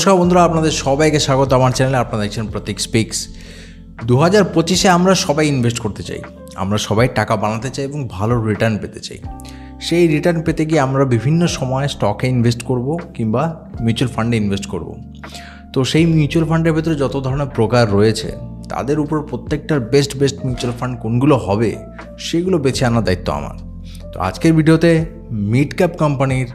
নমস্কার বন্ধুরা, আপনাদের সবাইকে স্বাগত আমার চ্যানেলে। আপনারা দেখছেন প্রতীক স্পিক্স। 2025-এ আমরা সবাই ইনভেস্ট করতে চাই, আমরা সবাই টাকা বানাতে চাই এবং ভালো রিটার্ন পেতে চাই। সেই রিটার্ন পেতে গিয়ে আমরা বিভিন্ন সময় স্টকে ইনভেস্ট করব কিংবা মিউচুয়াল ফান্ডে ইনভেস্ট করব। তো সেই মিউচুয়াল ফান্ডের ভেতরে যত ধরনের প্রকার রয়েছে তাদের উপর প্রত্যেকটার বেস্ট মিউচুয়াল ফান্ড কোনগুলো হবে সেগুলো বেছে আনার দায়িত্ব আমার। তো আজকের ভিডিওতে মিড ক্যাপ কোম্পানির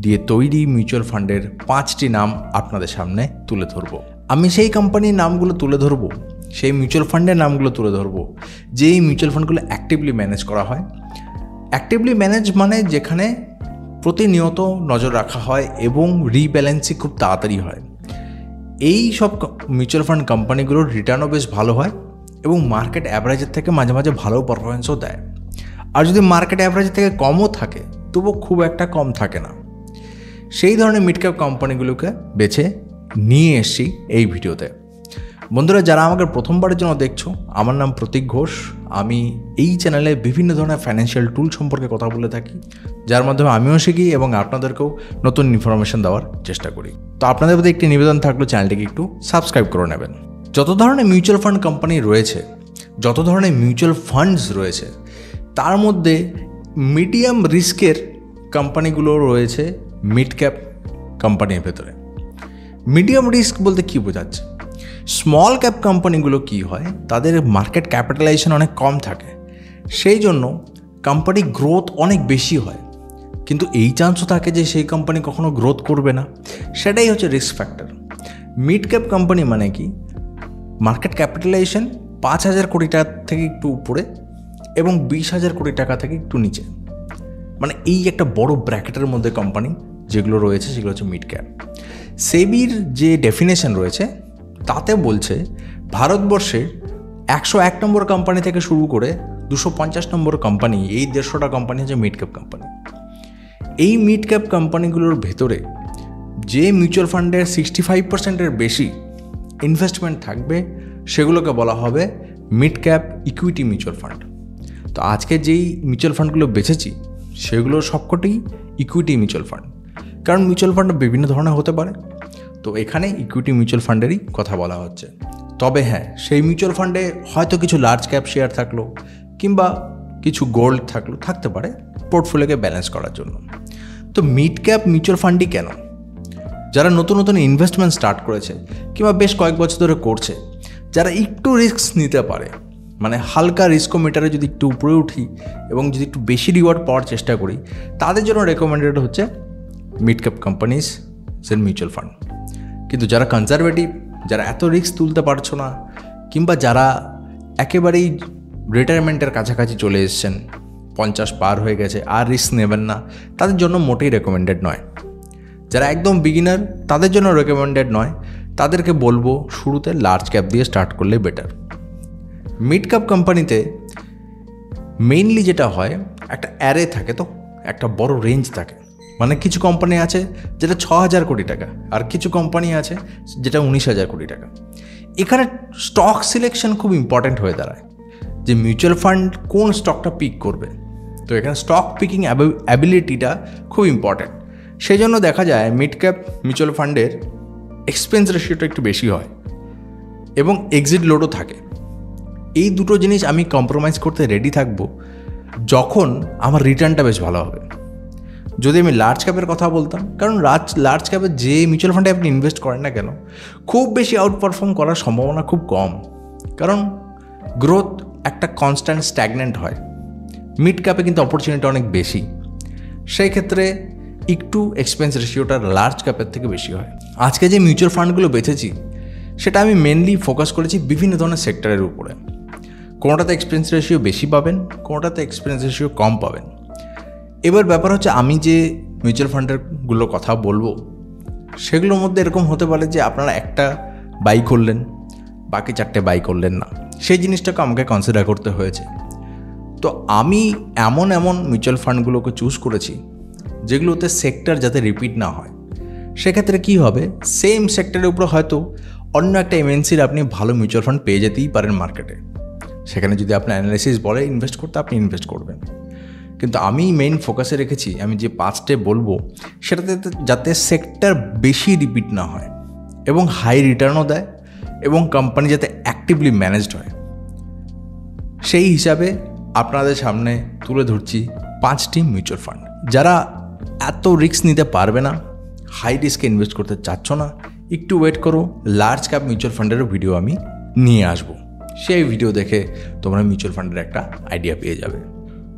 দিয়ে তৈরি মিউচুয়াল ফান্ডের 5টি নাম আপনাদের সামনে তুলে ধরব। আমি সেই কোম্পানির নামগুলো তুলে ধরব, সেই মিউচুয়াল ফান্ডের নামগুলো তুলে ধরব যেই মিউচুয়াল ফান্ডগুলো অ্যাক্টিভলি ম্যানেজ করা হয়। অ্যাক্টিভলি ম্যানেজ মানে যেখানে প্রতিনিয়ত নজর রাখা হয় এবং রিব্যালেন্সিং খুব তাড়াতাড়ি হয়। এই সব মিউচুয়াল ফান্ড কোম্পানিগুলোর রিটার্নও বেশ ভালো হয় এবং মার্কেট অ্যাভারেজের থেকে মাঝে মাঝে ভালো পারফরমেন্সও দেয়। আর যদি মার্কেট অ্যাভারেজের থেকে কমও থাকে তবুও খুব একটা কম থাকে না। সেই ধরনের মিড ক্যাপ কোম্পানিগুলোকে বেছে নিয়ে এসেছি এই ভিডিওতে। বন্ধুরা, যারা আমাকে প্রথমবারের জন্য দেখছো, আমার নাম প্রতীক ঘোষ। আমি এই চ্যানেলে বিভিন্ন ধরনের ফাইন্যান্সিয়াল টুল সম্পর্কে কথা বলে থাকি, যার মাধ্যমে আমিও শিখি এবং আপনাদেরকেও নতুন ইনফরমেশন দেওয়ার চেষ্টা করি। তো আপনাদের প্রতি একটি নিবেদন থাকলো, চ্যানেলটিকে একটু সাবস্ক্রাইব করে নেবেন। যত ধরনের মিউচুয়াল ফান্ড কোম্পানি রয়েছে, যত ধরনের মিউচুয়াল ফান্ডস রয়েছে, তার মধ্যে মিডিয়াম রিস্কের কোম্পানিগুলো রয়েছে মিড ক্যাপ কোম্পানির ভেতরে। মিডিয়াম রিস্ক বলতে কী বোঝাচ্ছে? স্মল ক্যাপ কোম্পানিগুলো কী হয়, তাদের মার্কেট ক্যাপিটালাইজেশন অনেক কম থাকে, সেই জন্য কোম্পানি গ্রোথ অনেক বেশি হয়, কিন্তু এই চান্সও থাকে যে সেই কোম্পানি কখনো গ্রোথ করবে না। সেটাই হচ্ছে risk factor. Mid cap company মানে কি, মার্কেট ক্যাপিটালাইজেশন 5,000 কোটি টাকা থেকে একটু উপরে এবং 20,000 কোটি টাকা থেকে একটু নিচে, মানে এই একটা বড় ব্র্যাকেটের মধ্যে কোম্পানি যেগুলো রয়েছে সেগুলো হচ্ছে মিড ক্যাপ। সেবির যে ডেফিনেশন রয়েছে তাতে বলছে ভারতবর্ষে 101 নম্বর কোম্পানি থেকে শুরু করে 250 নম্বর কোম্পানি, এই 150টা কোম্পানি হচ্ছে মিড ক্যাপ কোম্পানি। এই মিড ক্যাপ কোম্পানিগুলোর ভেতরে যে মিউচুয়াল ফান্ডের 65%-এর বেশি ইনভেস্টমেন্ট থাকবে সেগুলোকে বলা হবে mid cap equity mutual fund. তো আজকে যেই মিউচুয়াল ফান্ডগুলো বেছেছি সেগুলো সবকটাই ইকুইটি মিউচুয়াল ফান্ড, কারণ মিউচুয়াল ফান্ড বিভিন্ন ধরনের হতে পারে। তো এখানে ইকুইটি মিউচুয়াল ফান্ডেরই কথা বলা হচ্ছে। তবে হ্যাঁ, সেই মিউচুয়াল ফান্ডে হয়তো কিছু লার্জ ক্যাপ শেয়ার থাকলো কিংবা কিছু গোল্ড থাকতে পারে পোর্টফোলিওকে ব্যালেন্স করার জন্য। তো মিড ক্যাপ মিউচুয়াল ফান্ডই কেন? যারা নতুন ইনভেস্টমেন্ট স্টার্ট করেছে কিংবা বেশ কয়েক বছর ধরে করছে, যারা একটু রিস্ক নিতে পারে, মানে হালকা রিস্কোমিটারে যদি একটু উপরে উঠি এবং যদি একটু বেশি রিওয়ার্ড পাওয়ার চেষ্টা করি, তাদের জন্য রেকমেন্ডেড হচ্ছে মিড ক্যাপ কোম্পানিজ এর মিউচুয়াল ফান্ড। কিন্তু যারা কনজারভেটিভ, যারা এত রিস্ক তুলতে পারছো না কিংবা যারা একেবারেই রিটায়ারমেন্টের কাছাকাছি চলে এসেছেন, 50 পার হয়ে গেছে, আর রিস্ক নেবেন না, তাদের জন্য মোটেই রেকমেন্ডেড নয়। যারা একদম বিগিনার তাদের জন্য রেকমেন্ডেড নয়, তাদেরকে বলবো শুরুতে লার্জ ক্যাপ দিয়ে স্টার্ট করলে বেটার। মিড ক্যাপ কোম্পানিতে মেইনলি যেটা হয়, একটা অ্যারে থাকে, তো একটা বড় রেঞ্জ থাকে। মানে কিছু কোম্পানি আছে যেটা 6,000 কোটি টাকা, আর কিছু কোম্পানি আছে যেটা 19,000 কোটি টাকা। এখানে স্টক সিলেকশন খুব ইম্পর্ট্যান্ট হয়ে দাঁড়ায়, যে মিউচুয়াল ফান্ড কোন স্টকটা পিক করবে। তো এখানে স্টক পিকিং অ্যাবিলিটিটা খুব ইম্পর্ট্যান্ট। সেই জন্য দেখা যায় মিড ক্যাপ মিউচুয়াল ফান্ডের এক্সপেন্স রেশিওটা একটু বেশি হয় এবং এক্সিট লোডও থাকে। এই দুটো জিনিস আমি কম্প্রোমাইজ করতে রেডি থাকবো যখন আমার রিটার্নটা বেশ ভালো হবে। যদি আমি লার্জ ক্যাপের কথা বলতাম, কারণ লার্জ ক্যাপের যে মিউচুয়াল ফান্ডে আপনি ইনভেস্ট করেন না কেন, খুব বেশি আউট পারফর্ম করার সম্ভাবনা খুব কম, কারণ গ্রোথ একটা কনস্ট্যান্ট স্ট্যাগনেন্ট হয়। মিড ক্যাপে কিন্তু অপরচুনিটি অনেক বেশি, সেই ক্ষেত্রে একটু এক্সপেন্স রেশিওটা লার্জ ক্যাপের থেকে বেশি হয়। আজকে যে মিউচুয়াল ফান্ডগুলো বেছেছি সেটা আমি মেনলি ফোকাস করেছি বিভিন্ন ধরনের সেক্টরের উপরে। কোনোটাতে এক্সপেন্স রেশিও বেশি পাবেন, কোনোটাতে এক্সপেন্স রেশিও কম পাবেন। এবার ব্যাপার হচ্ছে, আমি যে মিউচুয়াল ফান্ডেরগুলোর কথা বলবো সেগুলোর মধ্যে এরকম হতে পারে যে আপনারা একটা বাই করলেন, বাকি 4টে বাই করলেন না, সেই জিনিসটাকে আমাকে কনসিডার করতে হয়েছে। তো আমি এমন মিউচুয়াল ফান্ডগুলোকে চুজ করেছি যেগুলোতে সেক্টর যাতে রিপিট না হয়। সেক্ষেত্রে কী হবে, সেম সেক্টরের উপরে হয়তো অন্য একটা এমএনসির আপনি ভালো মিউচুয়াল ফান্ড পেয়ে যেতেই পারেন মার্কেটে। সেখানে যদি আপনার অ্যানালাইসিস বলে ইনভেস্ট করতে, আপনি ইনভেস্ট করবেন। কিন্তু আমি মেইন ফোকাসে রেখেছি, আমি যে 5টে বলবো সেটাতে যাতে সেক্টর বেশি রিপিট না হয়। এবং হাই রিটার্নও দেয় এবং কোম্পানি যাতে অ্যাক্টিভলি ম্যানেজড হয়, সেই হিসাবে আপনাদের সামনে তুলে ধরছি 5টি মিউচুয়াল ফান্ড। যারা এত রিস্ক নিতে পারবে না, হাই রিস্কে ইনভেস্ট করতে চাচ্ছ না, একটু ওয়েট করো, লার্জ ক্যাপ মিউচুয়াল ফান্ডেরও ভিডিও আমি নিয়ে আসবো। সেই ভিডিও দেখে তোমরা মিউচুয়াল ফান্ডের একটা আইডিয়া পেয়ে যাবে।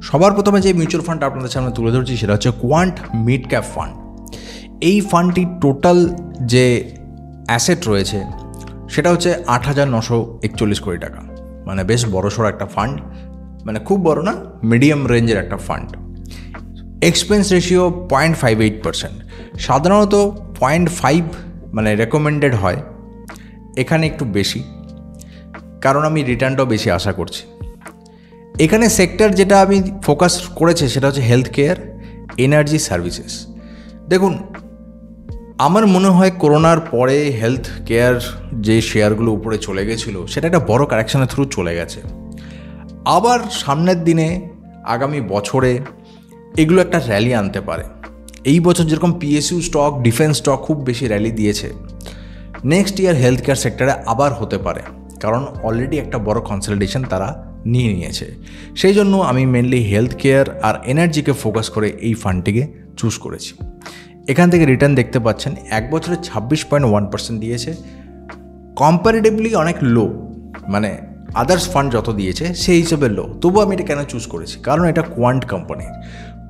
সবার প্রথমে যে মিউচুয়াল ফান্ড আপনাদের সামনে তুলে ধরছি সেটা হচ্ছে কোয়ান্ট মিড ক্যাপ ফান্ড। এই ফান্ডটি টোটাল যে অ্যাসেট রয়েছে সেটা হচ্ছে 8,941 কোটি টাকা, মানে বেশ বড়সড় একটা ফান্ড, মানে খুব বড় না, মিডিয়াম রেঞ্জের একটা ফান্ড। এক্সপেন্স রেশিও 0.58%, সাধারণত 0.5 মানে রেকমেন্ডেড হয়, এখানে একটু বেশি, কারণ আমি রিটার্নটাও বেশি আশা করছি। এখানে সেক্টর যেটা আমি ফোকাস করেছি সেটা হচ্ছে হেলথ কেয়ার, এনার্জি সার্ভিসেস। দেখুন, আমার মনে হয় করোনার পরে হেলথ কেয়ার যে শেয়ারগুলো উপরে চলে গেছিলো সেটা একটা বড় কারেকশনের থ্রু চলে গেছে। আবার সামনের দিনে আগামী বছরে এগুলো একটা র্যালি আনতে পারে। এই বছর যেরকম পিএসইউ স্টক, ডিফেন্স স্টক খুব বেশি র্যালি দিয়েছে, নেক্সট ইয়ার হেলথ কেয়ার সেক্টরে আবার হতে পারে, কারণ অলরেডি একটা বড় কনসলিডেশন তারা নিয়ে নিয়েছে। সেই জন্য আমি মেনলি হেলথ কেয়ার আর এনার্জিকে ফোকাস করে এই ফান্ডটিকে চুজ করেছি। এখান থেকে রিটার্ন দেখতে পাচ্ছেন 1 বছরে 26.1% দিয়েছে, কম্পারেটিভলি অনেক লো, মানে আদার্স ফান্ড যত দিয়েছে সেই হিসেবে লো। তবু আমি এটা কেন চুজ করেছি, কারণ এটা কোয়ান্ট কোম্পানির।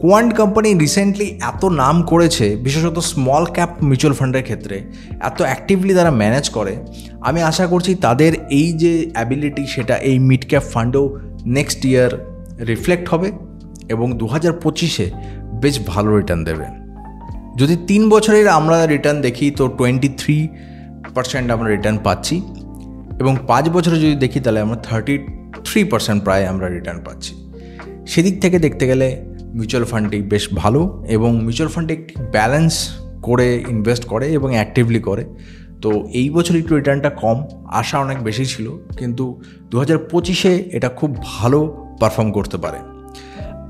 কোয়ান্ট কোম্পানি রিসেন্টলি এত নাম করেছে, বিশেষত স্মল ক্যাপ মিউচুয়াল ফান্ডের ক্ষেত্রে এত অ্যাক্টিভলি তারা ম্যানেজ করে। আমি আশা করছি তাদের এই যে অ্যাবিলিটি সেটা এই মিড ক্যাপ ফান্ডেও নেক্সট ইয়ার রিফ্লেক্ট হবে এবং 2025-এ বেশ ভালো রিটার্ন দেবে। যদি 3 বছরের আমরা রিটার্ন দেখি তো 23% আমরা রিটার্ন পাচ্ছি, এবং 5 বছরে যদি দেখি তাহলে আমরা 33% প্রায় আমরা রিটার্ন পাচ্ছি। সেদিক থেকে দেখতে গেলে মিউচুয়াল ফান্ডটি বেশ ভালো, এবং মিউচুয়াল ফান্ডে একটি ব্যালেন্স করে ইনভেস্ট করে এবং অ্যাক্টিভলি করে। তো এই বছর একটু রিটার্নটা কম, আশা অনেক বেশি ছিল, কিন্তু 2025-এ এটা খুব ভালো পারফর্ম করতে পারে।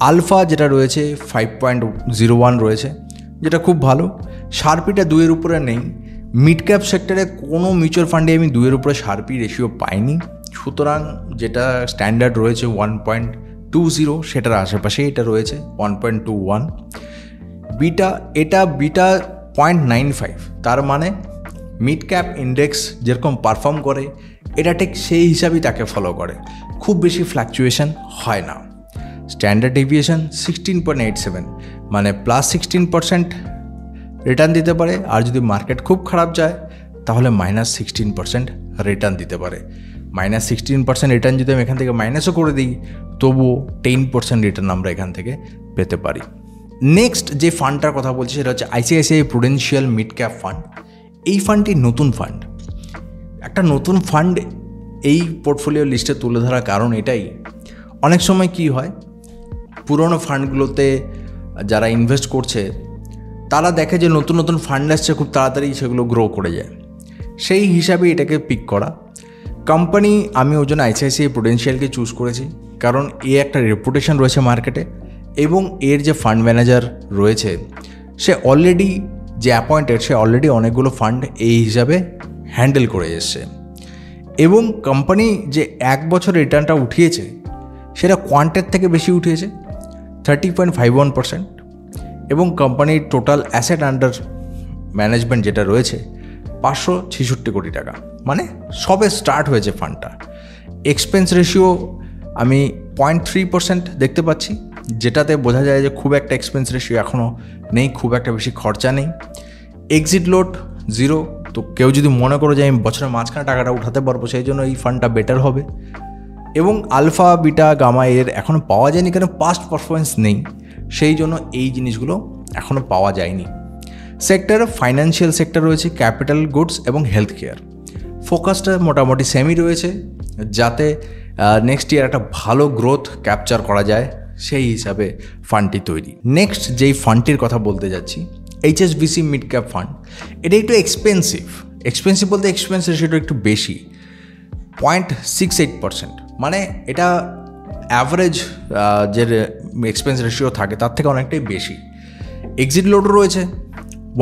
আলফা যেটা রয়েছে 5.01 রয়েছে, যেটা খুব ভালো। শার্পিটা 2-এর উপরে নেই। মিড ক্যাপ সেক্টরে কোনো মিউচুয়াল ফান্ডে আমি 2-এর উপরে শার্পি রেশিও পাইনি, সুতরাং যেটা স্ট্যান্ডার্ড রয়েছে 1.20 সেটার আশেপাশে এটা রয়েছে 1.21। বিটা 0.95, তার মানে মিড ক্যাপ ইন্ডেক্স যেরকম পারফর্ম করে এটা ঠিক সেই হিসাবেই তাকে ফলো করে, খুব বেশি ফ্ল্যাকচুয়েশন হয় না। স্ট্যান্ডার্ড ডেভিয়েশন 16.87, মানে +16% রিটার্ন দিতে পারে, আর যদি মার্কেট খুব খারাপ যায় তাহলে -16% রিটার্ন দিতে পারে। -16% রিটার্ন যদি আমি এখান থেকে মাইনাসও করে দিই তবুও 10% রিটার্ন আমরা এখান থেকে পেতে পারি। নেক্সট যে ফান্ডটার কথা বলছি সেটা হচ্ছে ICICI Prudential mid cap fund. এই ফান্ডটি নতুন ফান্ড, একটা নতুন ফান্ড এই পোর্টফোলিও লিস্টে তুলে ধরার কারণ এটাই, অনেক সময় কি হয় পুরনো ফান্ডগুলোতে যারা ইনভেস্ট করছে তারা দেখে যে নতুন নতুন ফান্ড আসছে, খুব তাড়াতাড়ি সেগুলো গ্রো করে যায়, সেই হিসাবে এটাকে পিক করা। কোম্পানি আমি ওই জন্য আইসিআইসিআই প্রুডেন্সিয়ালকে চুজ করেছি, কারণ এর একটা রেপুটেশন রয়েছে মার্কেটে, এবং এর যে ফান্ড ম্যানেজার রয়েছে সে অলরেডি যে অ্যাপয়েন্টেড, সে অলরেডি অনেকগুলো ফান্ড এই হিসাবে হ্যান্ডেল করে এসছে। এবং কোম্পানি যে 1 বছর রিটার্নটা উঠিয়েছে সেটা কোয়ান্টের থেকে বেশি উঠিয়েছে 30.51%, এবং কোম্পানির টোটাল অ্যাসেট আন্ডার ম্যানেজমেন্ট যেটা রয়েছে 566 কোটি টাকা, মানে সবে স্টার্ট হয়েছে ফান্ডটা। এক্সপেন্স রেশিও আমি 0.3% দেখতে পাচ্ছি, যেটাতে বোঝা যায় যে খুব একটা এক্সপেন্স রেশিও এখনও নেই, খুব একটা বেশি খরচা নেই। এক্সিট লোড 0, তো কেউ যদি মনে করো যে আমি বছরের মাঝখানে টাকাটা উঠাতে পারবো সেই জন্য এই ফান্ডটা বেটার হবে। এবং আলফা বিটা গামা এর এখনও পাওয়া যায়নি, কারণ পাস্ট পারফরমেন্স নেই, সেই জন্য এই জিনিসগুলো এখনও পাওয়া যায়নি। সেক্টর ফাইন্যান্সিয়াল সেক্টর রয়েছে, ক্যাপিটাল গুডস এবং হেলথ কেয়ার। ফোকাসটা মোটামুটি সেমই রয়েছে, যাতে নেক্সট ইয়ার একটা ভালো গ্রোথ ক্যাপচার করা যায় সেই হিসাবে ফান্ডটি তৈরি। নেক্সট যেই ফান্ডটির কথা বলতে যাচ্ছি এইচএসবিসি মিড ক্যাপ ফান্ড। এটা একটু এক্সপেন্সিভ বলতে এক্সপেন্স রেশিওটা একটু বেশি, 0.68%, মানে এটা অ্যাভারেজ যে এক্সপেন্স রেশিও থাকে তার থেকে অনেকটাই বেশি। এক্সিট লোডও রয়েছে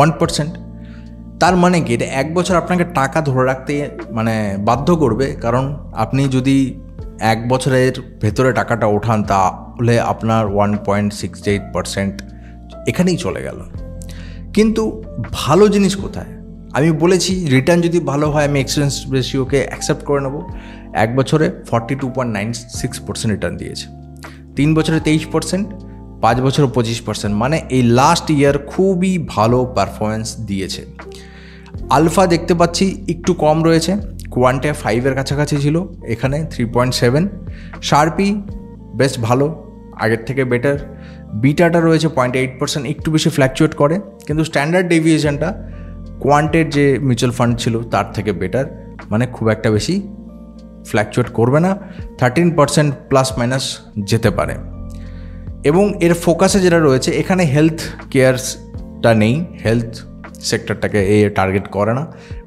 1%, তার মানে কি, এটা 1 বছর আপনাকে টাকা ধরে রাখতে মানে বাধ্য করবে, কারণ আপনি যদি 1 বছরের ভেতরে টাকাটা ওঠান তাহলে আপনার 1.68% এখানেই চলে গেল। কিন্তু ভালো জিনিস কোথায়? আমি বলেছি রিটার্ন যদি ভালো হয় আমি এক্সপেন্স রেশিওকে অ্যাকসেপ্ট করে নেব। 1 বছরে 42.96% রিটার্ন দিয়েছে, 3 বছরে 23%, 5 বছরে 25%, মানে এই লাস্ট ইয়ার খুবই ভালো পারফরমেন্স দিয়েছে। আলফা দেখতে পাচ্ছি একটু কম রয়েছে, কোয়ান্টে 5-এর কাছাকাছি ছিল, এখানে 3.7। শার্পি বেশ ভালো, আগের থেকে বেটার। বিটাটা রয়েছে 0.8%, একটু বেশি ফ্ল্যাকচুয়েট করে, কিন্তু স্ট্যান্ডার্ড ডেভিয়েশনটা কোয়ান্টের যে মিউচুয়াল ফান্ড ছিল তার থেকে বেটার, মানে খুব একটা বেশি ফ্ল্যাকচুয়েট করবে না, 13% প্লাস মাইনাস যেতে পারে। এবং এর ফোকাসে যেটা রয়েছে এখানে হেলথ কেয়ারসটা নেই, হেলথ সেক্টরটাকে এ টার্গেট করে না,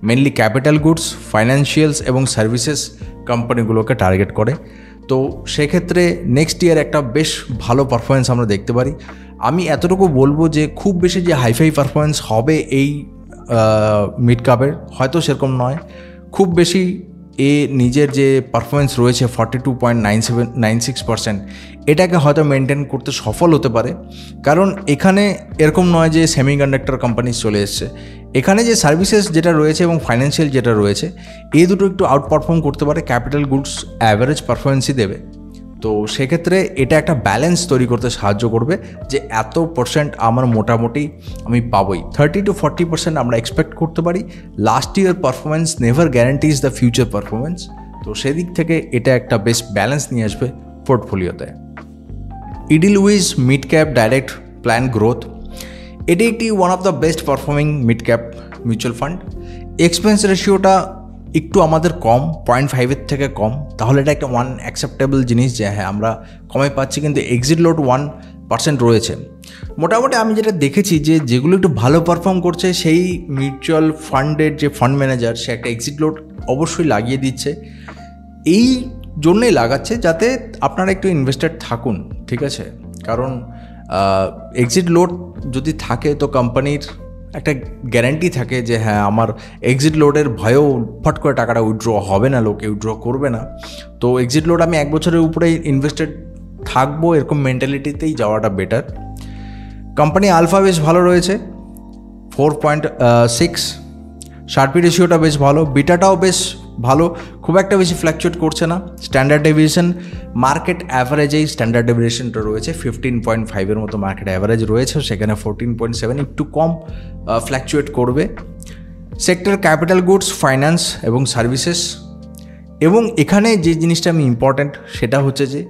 মেনলি ক্যাপিটাল গুডস, ফাইন্যান্সিয়ালস এবং সার্ভিসেস কোম্পানিগুলোকে টার্গেট করে। তো সেক্ষেত্রে নেক্সট ইয়ার একটা বেশ ভালো পারফরমেন্স আমরা দেখতে পারি। আমি এতটুকু বলবো যে খুব বেশি যে হাইফাই পারফরমেন্স হবে এই মিড ক্যাপের হয়তো সেরকম নয়, খুব বেশি নিজের যে পারফরমেন্স রয়েছে 42.96%, এটাকে হয়তো মেনটেন করতে সফল হতে পারে। কারণ এখানে এরকম নয় যে সেমিকন্ডাক্টর কোম্পানি চলে এসছে, এখানে যে সার্ভিসেস যেটা রয়েছে এবং ফাইন্যান্সিয়াল যেটা রয়েছে এই দুটো একটু আউট পারফর্ম করতে পারে, ক্যাপিটাল গুডস অ্যাভারেজ পারফরমেন্সই দেবে। তো সেক্ষেত্রে এটা একটা ব্যালেন্স তৈরি করতে সাহায্য করবে যে এত % আমার মোটামুটি আমি পাবোই, 30-40% আমরা এক্সপেক্ট করতে পারি। Last year performance never guarantees the future performance. তো সেদিক থেকে এটা একটা বেশ ব্যালেন্স নিয়ে আসবে পোর্টফোলিওতে। Edelweiss mid cap direct plan growth, এটি একটি one of the best performing mid cap mutual fund. Expense রেশিওটা একটু আমাদের কম, 0.5-এর থেকে কম, তাহলে এটা একটা অ্যাকসেপ্টেবল জিনিস যে হ্যাঁ আমরা কমে পাচ্ছি, কিন্তু এক্সিট লোড 1% রয়েছে। মোটামুটি আমি যেটা দেখেছি যে যেগুলো একটু ভালো পারফর্ম করছে সেই মিউচুয়াল ফান্ডের যে ফান্ড ম্যানেজার সে একটা এক্সিট লোড অবশ্যই লাগিয়ে দিচ্ছে, এই জন্যই লাগাচ্ছে যাতে আপনারা একটু ইনভেস্টেড থাকুন, ঠিক আছে? কারণ এক্সিট লোড যদি থাকে তো কোম্পানির একটা গ্যারান্টি থাকে যে হ্যাঁ আমার এক্সিট লোডের ভয়েও ফট করে টাকাটা উইথড্র হবে না, লোকে উইথড্র করবে না। তো এক্সিট লোড আমি 1 বছরের উপরে ইনভেস্টেড থাকবো এরকম মেন্টালিটিতেই যাওয়াটা বেটার। কোম্পানি আলফা বেশ ভালো রয়েছে 4.6, শার্পি রেশিওটা বেশ ভালো, বিটাটাও বেশ ভালো, খুব একটা বেশি ফ্ল্যাকচুয়েট করছে না। স্ট্যান্ডার্ড ডেভিয়েশন মার্কেট অ্যাভারেজেই স্ট্যান্ডার্ড ডেভিয়েশনটা রয়েছে 15.5-এর মতো মার্কেট অ্যাভারেজ রয়েছে, সেখানে 14.7, একটু কম ফ্ল্যাকচুয়েট করবে। সেক্টর ক্যাপিটাল গুডস, ফাইন্যান্স এবং সার্ভিসেস। এবং এখানে যে জিনিসটা আমি ইম্পর্ট্যান্ট সেটা হচ্ছে যে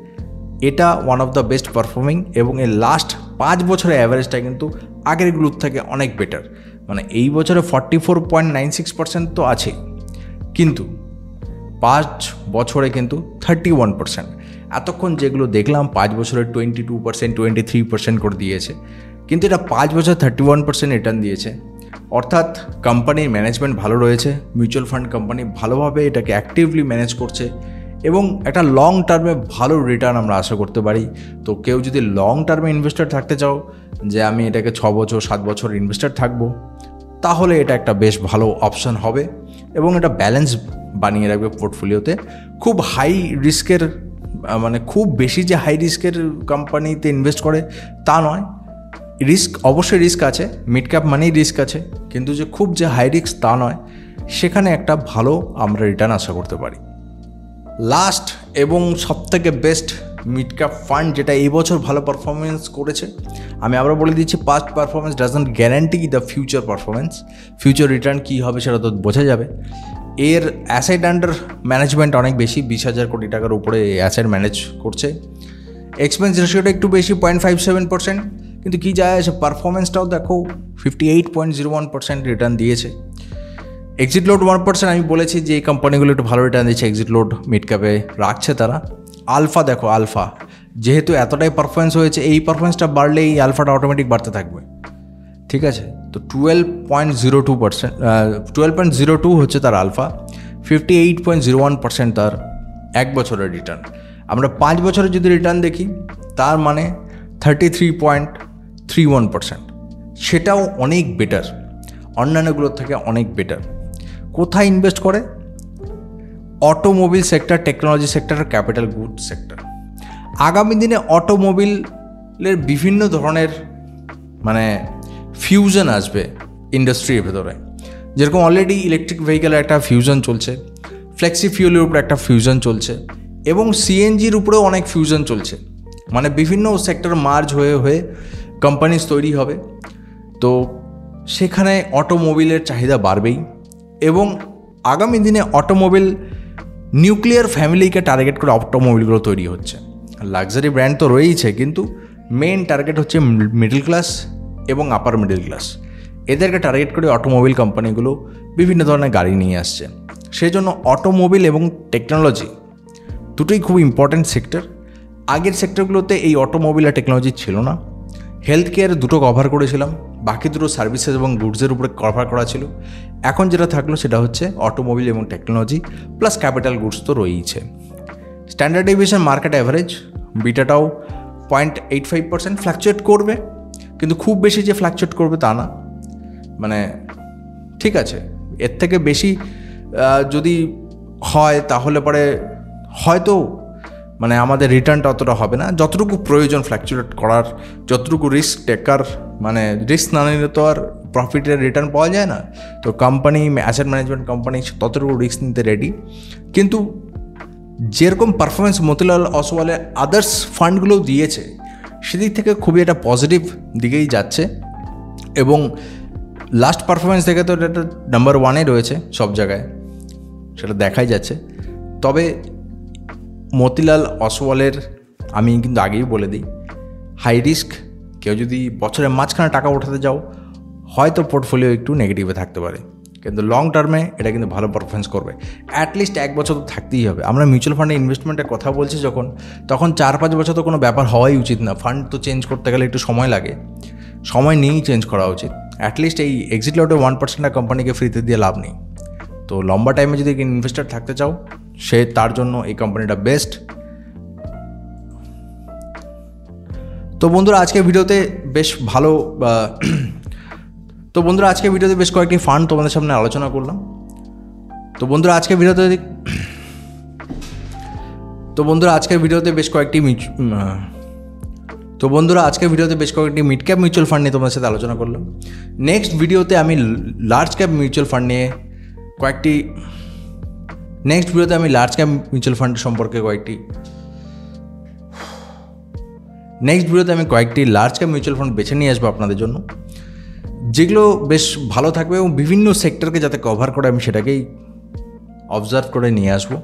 এটা one of the best performing এবং এর লাস্ট 5 বছরের অ্যাভারেজটা কিন্তু আগেরগুলোর থেকে অনেক বেটার। মানে এই বছরে 44.96% তো আছে, কিন্তু 5 বছরে কিন্তু 31%। এতক্ষণ যেগুলো দেখলাম 5 বছরে 22%, 23% করে দিয়েছে, কিন্তু এটা 5 বছর 31% রিটার্ন দিয়েছে। অর্থাৎ কোম্পানির ম্যানেজমেন্ট ভালো রয়েছে, মিউচুয়াল ফান্ড কোম্পানি ভালোভাবে এটাকে অ্যাক্টিভলি ম্যানেজ করছে এবং একটা লং টার্মে ভালো রিটার্ন আমরা আশা করতে পারি। তো কেউ যদি লং টার্মে ইনভেস্টার থাকতে চাও যে আমি এটাকে 6 বছর 7 বছর ইনভেস্টার থাকবো, তাহলে এটা একটা বেশ ভালো অপশান হবে এবং এটা ব্যালেন্স বানিয়ে রাখবে পোর্টফোলিওতে। খুব হাই রিস্কের মানে খুব বেশি যে হাই রিস্কের কোম্পানিতে ইনভেস্ট করে তা নয়, রিস্ক অবশ্যই রিস্ক আছে, মিড ক্যাপ মানেই রিস্ক আছে, কিন্তু যে খুব যে হাই রিস্ক তা নয়, সেখানে একটা ভালো আমরা রিটার্ন আশা করতে পারি। লাস্ট এবং সবথেকে বেস্ট মিড ক্যাপ ফান্ড যেটা এই বছর ভালো পারফরমেন্স করেছে, আমি আবার বলে দিচ্ছি past performance doesn't guarantee the future performance, future return কী হবে সেটা তো বোঝা যাবে। এর অ্যাসেট আন্ডার ম্যানেজমেন্ট অনেক বেশি, 20,000 কোটি টাকার উপরে অ্যাসেট ম্যানেজ করছে। এক্সপেন্স রেশিওটা একটু বেশি 0.57%, কিন্তু কী যায় আসে পারফরমেন্সটাও দেখো 58.01% রিটার্ন দিয়েছে। এক্সিট লোড 1%, আমি বলেছি যে এই কোম্পানিগুলো একটু ভালো রিটার্ন দিচ্ছে, এক্সিট লোড মিড ক্যাপে রাখছে তারা। আলফা দেখো, আলফা যেহেতু এতটাই পারফরমেন্স হয়েছে, এই পারফরমেন্সটা বাড়লে এই আলফাটা অটোমেটিক বাড়তে থাকবে, ঠিক আছে? তো 12.02 হচ্ছে তার আলফা, 58.01% তার 1 বছরের রিটার্ন। আমরা 5 বছরের যদি রিটার্ন দেখি তার মানে 33.31%, সেটাও অনেক বেটার। অন্যান্যগুলোর থেকে অনেক বেটার। কোথায় ইনভেস্ট করে? অটোমোবিল সেক্টর, টেকনোলজি সেক্টর আর ক্যাপিটাল গুড সেক্টর। আগামী দিনে অটোমোবিলের বিভিন্ন ধরনের মানে ফিউশন আসবে ইন্ডাস্ট্রির ভেতরে। যেরকম অলরেডি ইলেকট্রিক ভেহিকেলের একটা ফিউশন চলছে, ফ্লেক্সি ফিউলের উপরে একটা ফিউশন চলছে, এবং সিএনজির উপরেও অনেক ফিউশন চলছে। মানে বিভিন্ন সেক্টর মার্জ হয়ে হয়ে কোম্পানিজ তৈরি হবে। তো সেখানে অটোমোবিলের চাহিদা বাড়বেই, এবং আগামী দিনে অটোমোবিল নিউক্লিয়ার ফ্যামিলিকে টার্গেট করে অটোমোবিলগুলো তৈরি হচ্ছে। লাক্সারি ব্র্যান্ড তো রয়েইছে, কিন্তু মেন টার্গেট হচ্ছে মিডল ক্লাস এবং আপার মিডল ক্লাস। এদেরকে টার্গেট করে অটোমোবিল কোম্পানিগুলো বিভিন্ন ধরনের গাড়ি নিয়ে আসছে। সেই জন্য অটোমোবিল এবং টেকনোলজি দুটোই খুব ইম্পর্ট্যান্ট সেক্টর। আগের সেক্টরগুলোতে এই অটোমোবিল আর টেকনোলজি ছিল না। হেলথ কেয়ার দুটো কভার করেছিলাম, বাকি দুটো সার্ভিসেস এবং গুডসের উপরে কভার করা ছিল। এখন যেটা থাকলো সেটা হচ্ছে অটোমোবিল এবং টেকনোলজি প্লাস ক্যাপিটাল গুডস তো রয়েইছে। স্ট্যান্ডার্ড ডেভিয়েশন মার্কেট অ্যাভারেজ বিটাটাও 0.85% ফ্ল্যাকচুয়েট করবে, কিন্তু খুব বেশি যে ফ্ল্যাকচুয়েট করবে তা না। মানে ঠিক আছে, এর থেকে বেশি যদি হয় তাহলে পরে হয়তো মানে আমাদের রিটার্নটা অতটা হবে না। যতটুকু প্রয়োজন ফ্ল্যাকচুয়েট করার, যতটুকু রিস্ক টেকার, মানে রিস্ক না নিলে তো আর প্রফিটের রিটার্ন পাওয়া যায় না। তো কোম্পানি, অ্যাসেট ম্যানেজমেন্ট কোম্পানি ততটুকু রিস্ক নিতে রেডি। কিন্তু যেরকম পারফরমেন্স মতিলাল অসওয়ালের আদার্স ফান্ডগুলোও দিয়েছে, সেদিক থেকে খুবই একটা পজিটিভ দিকেই যাচ্ছে, এবং লাস্ট পারফরমেন্স থেকে তো এটা নাম্বার 1-এ রয়েছে সব জায়গায়, সেটা দেখাই যাচ্ছে। তবে মতিলাল অসওয়ালের আমি কিন্তু আগেই বলে দিই, হাই রিস্ক। কেউ যদি বছরের মাঝখানে টাকা ওঠাতে যাও, হয়তো পোর্টফোলিও একটু নেগেটিভে থাকতে পারে, কিন্তু লং টার্মে এটা কিন্তু ভালো পারফরমেন্স করবে। অ্যাটলিস্ট 1 বছর তো থাকতেই হবে। আমরা মিউচুয়াল ফান্ডে ইনভেস্টমেন্টের কথা বলছি যখন, তখন 4-5 বছর তো কোনো ব্যাপার হওয়াই উচিত না। ফান্ড তো চেঞ্জ করতে গেলে একটু সময় লাগে, সময় নিয়েই চেঞ্জ করা উচিত। অ্যাটলিস্ট এই এক্সিট লটে 1% কোম্পানিকে ফ্রিতে দিয়ে লাভ নেই। তো লম্বা টাইমে যদি ইনভেস্টার থাকতে চাও, সে তার জন্য এই কোম্পানিটা বেস্ট। তো বন্ধুরা আজকের ভিডিওতে বেশ কয়েকটি ফান্ড তোমাদের সামনে আলোচনা করলাম। তো বন্ধুরা আজকের ভিডিওতে বেশ কয়েকটি মিড ক্যাপ মিউচুয়াল ফান্ড নিয়ে তোমাদের সাথে আলোচনা করলাম। নেক্সট ভিডিওতে আমি লার্জ ক্যাপ মিউচুয়াল ফান্ড সম্পর্কে কয়েকটি লার্জ ক্যাপ মিউচুয়াল ফান্ড বেছে নিয়ে আসবো আপনাদের জন্য, যেগুলো বেশ ভালো থাকবে এবং বিভিন্ন সেক্টরকে যাতে কভার করে আমি সেটাকেই অবজার্ভ করে নিয়ে আসবো।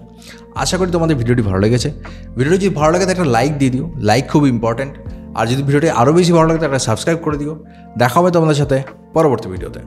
আশা করি তোমাদের ভিডিওটি ভালো লেগেছে। ভিডিওটি যদি ভালো লাগে তো একটা লাইক দিয়ে দিও, লাইক খুব ইম্পর্ট্যান্ট। আর যদি ভিডিওটি আরও বেশি ভালো লাগে তো একটা সাবস্ক্রাইব করে দিও। দেখা হবে তোমাদের সাথে পরবর্তী ভিডিওতে।